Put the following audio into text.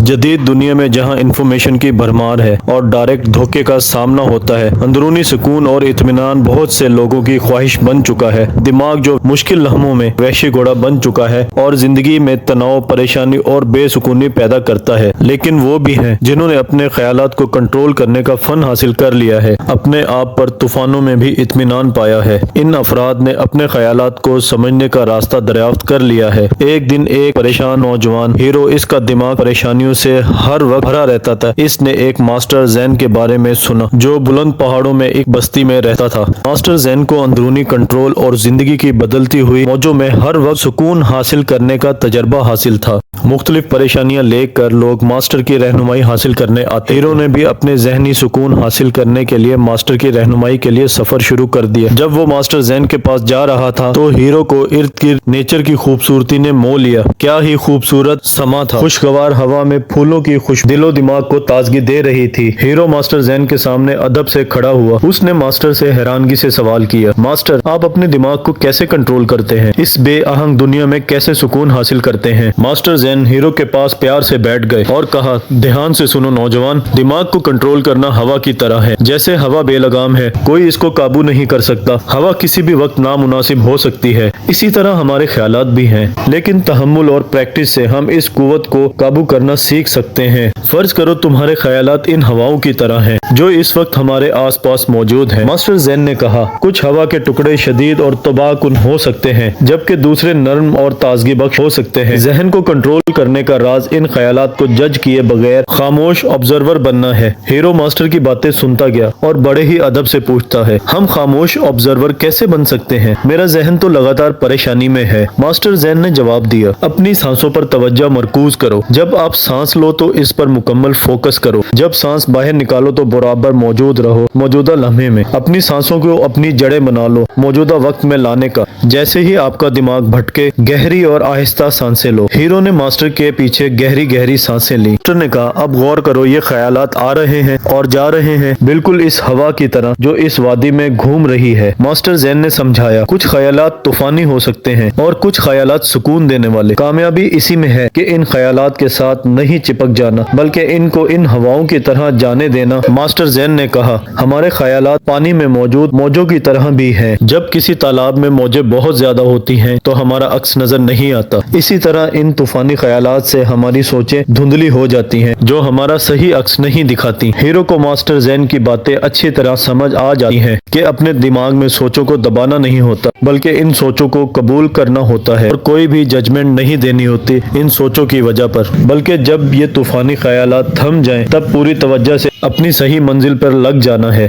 جدید دنیا میں جہاں انفارمیشن کی بھرمار ہے اور ڈائریکٹ دھوکے کا سامنا ہوتا ہے، اندرونی سکون اور اطمینان بہت سے لوگوں کی خواہش بن چکا ہے۔ دماغ جو مشکل لمحوں میں وحشی گھوڑا بن چکا ہے اور زندگی میں تناؤ، پریشانی اور بے سکونی پیدا کرتا ہے۔ لیکن وہ بھی ہیں جنہوں نے اپنے خیالات کو کنٹرول کرنے کا فن حاصل کر لیا ہے، اپنے آپ پر طوفانوں میں بھی اطمینان پایا ہے۔ ان افراد نے اپنے خیالات کو سمجھنے کا راستہ دریافت کر لیا ہے۔ ایک دن ایک پریشان نوجوان ہیرو، اس کا دماغ پریشانیوں سے ہر وقت بھرا رہتا تھا۔ اس نے ایک ماسٹر زین کے بارے میں سنا جو بلند پہاڑوں میں ایک بستی میں رہتا تھا۔ ماسٹر زین کو اندرونی کنٹرول اور زندگی کی بدلتی ہوئی موجوں میں ہر وقت سکون حاصل کرنے کا تجربہ حاصل تھا۔ مختلف پریشانیاں لے کر لوگ ماسٹر کی رہنمائی حاصل کرنے آتے۔ ہیرو نے بھی اپنے ذہنی سکون حاصل کرنے کے لیے ماسٹر کی رہنمائی کے لیے سفر شروع کر دیا۔ جب وہ ماسٹر زین کے پاس جا رہا تھا تو ہیرو کو ارد گرد نیچر کی خوبصورتی نے مو لیا۔ کیا ہی خوبصورت سما تھا۔ خوشگوار ہوا میں پھولوں کی خوشبو دل و دماغ کو تازگی دے رہی تھی۔ ہیرو ماسٹر زین کے سامنے ادب سے کھڑا ہوا۔ اس نے ماسٹر سے حیرانگی سے سوال کیا، ماسٹر، آپ اپنے دماغ کو کیسے کنٹرول کرتے ہیں؟ اس بے آہنگ دنیا میں کیسے سکون حاصل کرتے ہیں؟ ماسٹر زین ہیرو کے پاس پیار سے بیٹھ گئے اور کہا، دھیان سے سنو نوجوان، دماغ کو کنٹرول کرنا ہوا کی طرح ہے۔ جیسے ہوا بے لگام ہے، کوئی اس کو قابو نہیں کر سکتا۔ ہوا کسی بھی وقت نامناسب ہو سکتی ہے، اسی طرح ہمارے خیالات بھی ہیں، لیکن تحمل اور پریکٹس سے ہم اس قوت کو قابو کرنا سیکھ سکتے ہیں۔ فرض کرو تمہارے خیالات ان ہواؤں کی طرح ہیں جو اس وقت ہمارے آس پاس موجود ہیں۔ ماسٹر زین نے کہا، کچھ ہوا کے ٹکڑے شدید اور تباہ کن ہو سکتے ہیں جبکہ دوسرے نرم اور تازگی بخش ہو سکتے ہیں۔ ذہن کو کنٹرول کرنے کا راز ان خیالات کو جج کیے بغیر خاموش آبزرور بننا ہے۔ ہیرو ماسٹر کی باتیں سنتا گیا اور بڑے ہی ادب سے پوچھتا ہے، ہم خاموش آبزرور کیسے بن سکتے ہیں؟ میرا ذہن تو لگاتار پریشانی میں ہے۔ ماسٹر زین نے جواب دیا، اپنی سانسوں پر توجہ مرکوز کرو۔ جب آپ سانس لو تو اس پر مکمل فوکس کرو، جب سانس باہر نکالو تو برابر موجود رہو موجودہ لمحے میں۔ اپنی سانسوں کو اپنی جڑیں بنا لو، موجودہ وقت میں لانے کا۔ جیسے ہی آپ کا دماغ بھٹکے، گہری اور آہستہ سانسیں لو۔ ہیرو نے ماسٹر کے پیچھے گہری گہری سانسیں لی۔ ماسٹر نے کہا، اب غور کرو، یہ خیالات آ رہے ہیں اور جا رہے ہیں، بالکل اس ہوا کی طرح جو اس وادی میں گھوم رہی ہے۔ ماسٹر زین نے سمجھایا، کچھ خیالات طوفانی ہو سکتے ہیں اور کچھ خیالات سکون دینے والے۔ کامیابی اسی میں ہے کہ ان خیالات کے ساتھ نہیں چپک جانا بلکہ ان کو ان ہواؤں کی طرح جانے دینا۔ ماسٹر زین نے کہا، ہمارے خیالات پانی میں موجود موجوں کی طرح بھی ہیں۔ جب کسی تالاب میں موجیں بہت زیادہ ہوتی ہیں تو ہمارا عکس نظر نہیں آتا، اسی طرح ان طوفانی خیالات سے ہماری سوچیں دھندلی ہو جاتی ہیں جو ہمارا صحیح عکس نہیں دکھاتی۔ ہیرو کو ماسٹر زین کی باتیں اچھی طرح سمجھ آ جاتی ہیں کہ اپنے دماغ میں سوچوں کو دبانا نہیں ہوتا بلکہ ان سوچوں کو قبول کرنا ہوتا ہے اور کوئی بھی ججمنٹ نہیں دینی ہوتی ان سوچوں کی وجہ پر، بلکہ جب یہ طوفانی خیالات تھم جائیں تب پوری توجہ سے اپنی صحیح منزل پر لگ جانا ہے۔